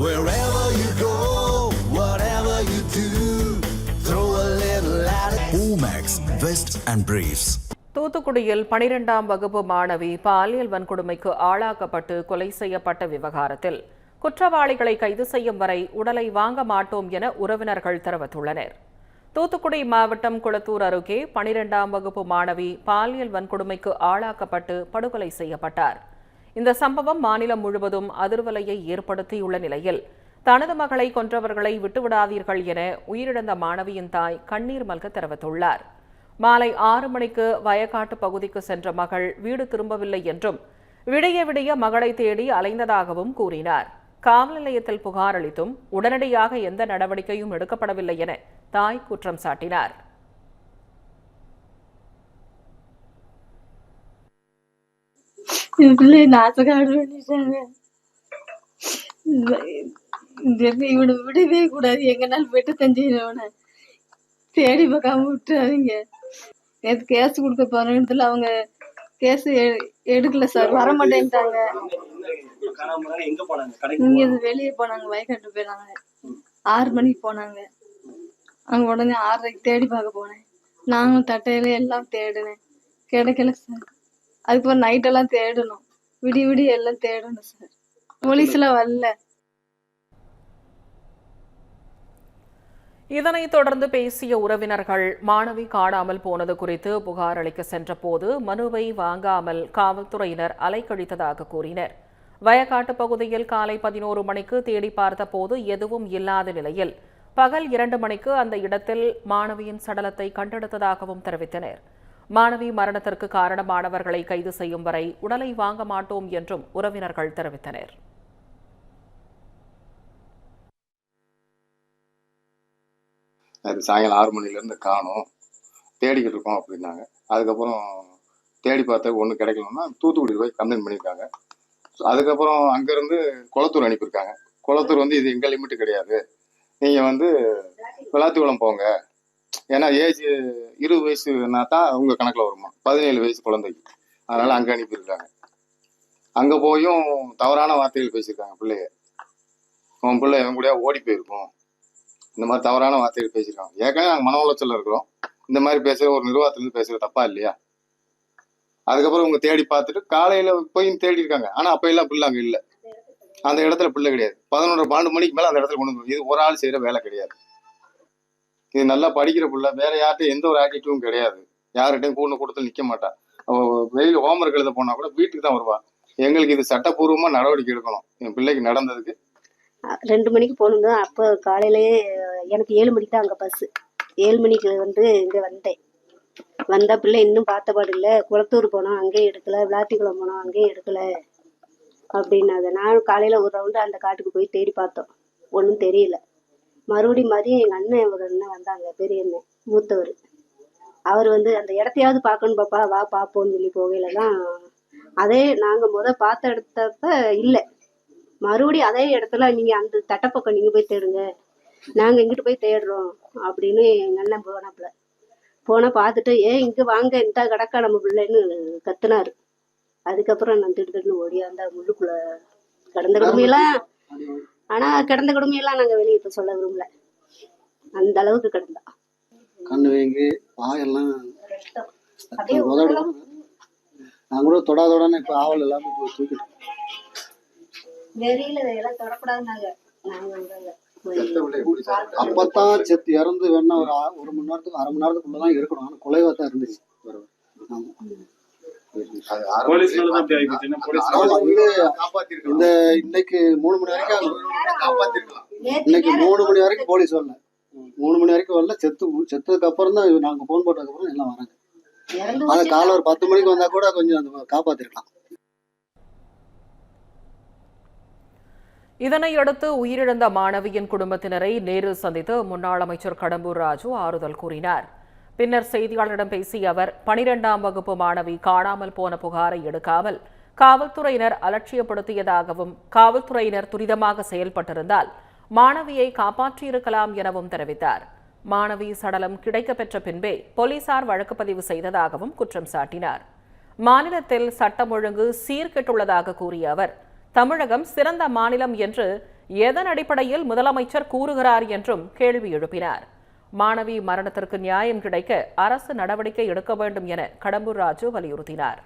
Wherever you go, whatever you do, throw a little at it. Omax, Vest and Briefs. தூத்துக்குடியில் 12ஆம் வகுப்பு மாணவி பாலியல் வன்கொடுமைக்கு ஆளாக்கப்பட்டு கொலை செய்யப்பட்ட விவகாரத்தில் குற்றவாளிகளை கைது செய்யும் வரை உடலை வாங்க மாட்டோம் என உறவினர்கள் தெரிவித்துள்ளனர். தூத்துக்குடி மாவட்டம் குளத்தூர் அருகே 12ஆம் வகுப்பு மாணவி பாலியல் வன்கொடுமைக்கு ஆளாக்கப்பட்டு படுகொலை செய்யப்பட்டார். இந்த சம்பவம் மாநிலம் முழுவதும் அதிர்வலையை ஏற்படுத்தியுள்ள நிலையில் தனது மகளை கொன்றவர்களை விட்டுவிடாதீர்கள் என உயிரிழந்த மாணவியின் தாய் கண்ணீர் மல்க தெரிவித்துள்ளார். மாலை 6 மணிக்கு வயக்காட்டு பகுதிக்கு சென்ற மகள் வீடு திரும்பவில்லை என்றும் விடிய விடிய மகளை தேடி அலைந்ததாகவும் கூறினார். காவல் நிலையத்தில் புகார் அளித்தும் உடனடியாக எந்த நடவடிக்கையும் எடுக்கப்படவில்லை என தாய் குற்றம் சாட்டினார். பிள்ளை நாசக்காடு பண்ணிட்டாங்க. இவனை விடவே கூடாது. எங்கனாலும் விட்டு தஞ்சினவனை தேடி பார்க்காம விட்டுறாதீங்க. நேற்று கேஸ் கொடுக்க போறதுல அவங்க கேஸ் எடுக்கல சார், வர மாட்டேன்ட்டாங்க. இங்க வெளியே போனாங்க, வயக்காட்டு போயினாங்க. 6 மணிக்கு போனாங்க. அங்க உடனே 6:30 தேடி பார்க்க போனேன். நாங்களும் தட்டையில எல்லாம் தேடினேன், கிடைக்கல சார். அதுக்கப்புறம் நைட்டெல்லாம் தேடணும், விடிய விடிய எல்லாம் தேடணும் சார். போலீஸ்ல வரல. இதனைத் தொடர்ந்து பேசிய உறவினர்கள் மாணவி காணாமல் போனது குறித்து புகார் அளிக்க சென்றபோது மனுவை வாங்காமல் காவல்துறையினர் அலைக்கழித்ததாக கூறினர். வயக்காட்டு பகுதியில் காலை 11 மணிக்கு தேடி பார்த்தபோது எதுவும் இல்லாத நிலையில் பகல் 2 மணிக்கு அந்த இடத்தில் மாணவியின் சடலத்தை கண்டெடுத்ததாகவும் தெரிவித்தனர். மாணவி மரணத்திற்கு காரணமானவர்களை கைது செய்யும் வரை உடலை வாங்க மாட்டோம் என்றும் உறவினர்கள் தெரிவித்தனர். அது சாயங்காலம் 6 மணிலேருந்து காணும், தேடிக்கிட்டு இருக்கோம் அப்படின்னாங்க. அதுக்கப்புறம் தேடி பார்த்த ஒன்றும் கிடைக்கலன்னா தூத்துக்குடி போய் கம்ப்ளைண்ட் பண்ணியிருக்காங்க. அதுக்கப்புறம் அங்கேருந்து குளத்தூர் அனுப்பியிருக்காங்க. குளத்தூர் வந்து இது எங்கள் லிமிட்டு கிடையாது, நீங்கள் விளாத்திக்குளம் போங்க, ஏன்னா ஏஜ் 20 வயசுனா தான் உங்க கணக்கில் வருமா, 17 வயசு குழந்தைக்கு. அதனால அங்கே அனுப்பியிருக்காங்க. அங்கே போயும் தவறான வார்த்தைகள் பேசியிருக்காங்க. பிள்ளைய உன் பிள்ளை என் கூட ஓடி போயிருக்கும், இந்த மாதிரி தவறான வார்த்தைகள் பேசியிருக்காங்க. ஏற்கனவே நாங்கள் மன உளைச்சல் இருக்கிறோம். இந்த மாதிரி பேசுகிற ஒரு நிர்வாகத்திலேருந்து பேசுகிற தப்பா இல்லையா? அதுக்கப்புறம் அவங்க தேடி பார்த்துட்டு காலையில் போய் தேடி இருக்காங்க. ஆனால் அப்போ எல்லாம் பிள்ளை அங்கே இல்லை, அந்த இடத்துல பிள்ளை கிடையாது. 11-12 மணிக்கு மேலே அந்த இடத்துல கொண்டு வந்து, இது ஒரு ஆள் செய்கிற வேலை கிடையாது. இது நல்லா படிக்கிற பிள்ளை, வேற யார்ட்டும் எந்த ஒரு ஆட்டிடியூடும் கிடையாது. யார்கிட்டையும் கூட்டத்தில் நிற்க மாட்டான். வெளியில் ஹோம்ஒர்க் எழுத போனா கூட வீட்டுக்கு தான் வருவா. எங்களுக்கு இது சட்டப்பூர்வமாக நடவடிக்கை எடுக்கணும். என் பிள்ளைக்கு நடந்ததுக்கு 2 மணிக்கு போகணுங்க. அப்போ காலையிலேயே எனக்கு 7 மணிக்கு தான் அங்கே பஸ்ஸு. 7 மணிக்கு இங்கே வந்தேன். வந்த பிள்ளை இன்னும் பார்த்தபாடு இல்லை. குளத்தூர் போனோம், அங்கேயும் எடுக்கலை. விளாத்திக்குளம் போனோம், அங்கேயும் எடுக்கலை அப்படின்னாங்க. நான் காலையில் ஒரு ரவுண்டு அந்த காட்டுக்கு போய் தேடி பார்த்தோம், ஒன்றும் தெரியல. மறுபடியும் எங்கள் அண்ணன் ஒரு அண்ணன் வந்தாங்க, பெரிய அண்ணன் மூத்தவர். அவர் அந்த இடத்தையாவது பார்க்கணும் பாப்பா, வா பார்ப்போம்னு சொல்லி போகையில தான் அதே நாங்கள் பார்த்த இடத்தப்ப இல்லை. மறுபடியும் அதே இடத்துல நீங்கள் அந்த தட்டப்பக்கம் நீங்கள் போய் தேடுங்க, நாங்கள் இங்கிட்டு போய் தேடுறோம் அப்படின்னு எங்கள் அண்ணன் போனால் பார்த்துட்டு இங்கே வாங்க, இந்த கிடக்கா நம்ம பிள்ளைன்னு கத்துனாரு. அதுக்கப்புறம் நான் திடுன்னு ஓடியாந்தா முள்ளுக்குள்ள கடந்த குடுமையெல்லாம். ஆனால் கிடந்த குடுமையெல்லாம் நாங்கள் வெளியே இப்போ சொல்ல விரும்பல, அந்த அளவுக்கு கிடந்தா. கண்ணு வேங்கி வாயெல்லாம் நான் கூட தொடாதோடனே இப்போ ஆவல் எல்லாமே இப்போ தூக்கிட்டு வெளியில எல்லாம் தொடக்கூடாதுனாங்க. அப்பத்தான் செத்து இறந்து வேணா ஒரு மணி நேரத்துக்கு 1/2 மணி நேரத்துக்குள்ளதான் இருக்கணும். ஆனால் குலைவா தான் இருந்துச்சு. இன்னைக்கு 3 மணி வரைக்கும் இன்னைக்கு 3 மணி வரைக்கும் போலீஸ் வரல. 3 மணி வரைக்கும் வரல. செத்ததுக்கு அப்புறம் தான் நாங்க போன் போட்டதுக்கு அப்புறம் எல்லாம் வராங்க. ஆனா காலை ஒரு 10 மணிக்கு வந்தா கூட கொஞ்சம் காப்பாத்திருக்கலாம். இதனையடுத்து உயிரிழந்த மாணவியின் குடும்பத்தினரை நேரில் சந்தித்து முன்னாள் அமைச்சர் கடம்பூர் ராஜு ஆறுதல் கூறினார். பின்னர் செய்தியாளரிடம் பேசிய அவர் 12ஆம் வகுப்பு மாணவி காணாமல் போன புகாரை எடுக்காமல் காவல்துறையினர் அலட்சியப்படுத்தியதாகவும், காவல்துறையினர் துரிதமாக செயல்பட்டிருந்தால் மாணவியை காப்பாற்றியிருக்கலாம் எனவும் தெரிவித்தார். மாணவி சடலம் கிடைக்கப்பெற்ற பின்பே போலீசார் வழக்கு பதிவு செய்ததாகவும் குற்றம் சாட்டினார். மாநிலத்தில் சட்டம் ஒழுங்கு சீர்கெட்டுள்ளதாக கூறிய அவர், தமிழகம் சிறந்த மாநிலம் என்று எதன் அடிப்படையில் முதலமைச்சர் கூறுகிறார் என்றும் கேள்வி எழுப்பினார். மாணவி மரணத்திற்கு நியாயம் கிடைக்க அரசு நடவடிக்கை எடுக்க வேண்டும் என கடம்பூர் ராஜு வலியுறுத்தினார்.